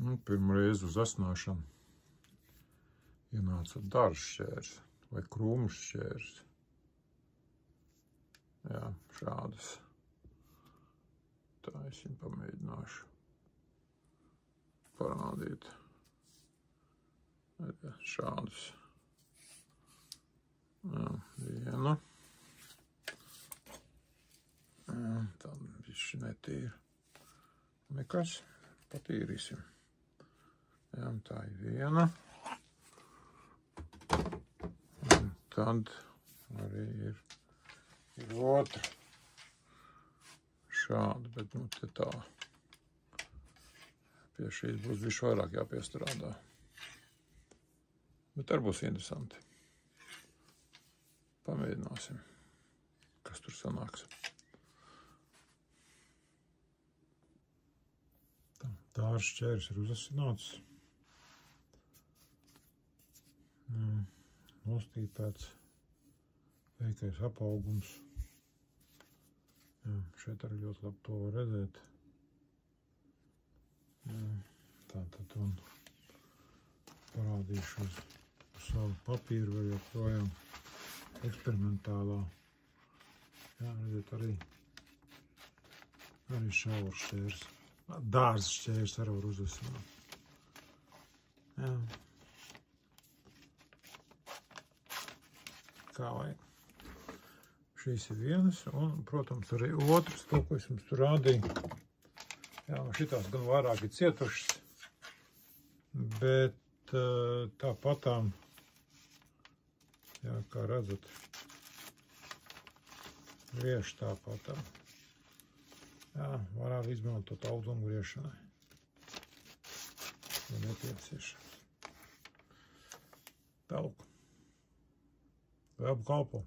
Pirmo reizi uz asnāšanu ienāca dārzšķērs vai krūmšķērs. Jā, šādas. Tā es viņu pamēģināšu parādīt. Šādus. Jā, viena. Jā, tā bišķi netīra. Nekas, patīrīsim. Jā, tā ir viena. Un tad arī ir otra. Šāda, bet nu te tā. Pie šīs būs bišķi vairāk jāpiestrādā. Bet arī būs interesanti. Pamēģināsim, kas tur sanāks. Dārzšķērs ir uzasināts. Nostīpēts veikais apaugums. Jā, šeit arī ļoti labi to var redzēt. Tātad un parādīšu uz savu papīru vēl joprojām eksperimentālā. Jā, redziet, arī šauršķērs. Dārzšķērs arī var uzasināt. Jā. Kā vajag. Šīs ir vienas, un, protams, arī otrs, to, ko es jums tur rādīju. Jā, šitās gan vairāk ir cietušas, bet tāpatām, jā, kā redzat, griež tāpatām. Jā, varētu izmantot audzumu griešanai. Ja nepieciešams. Tālāk. Vēl kalpo.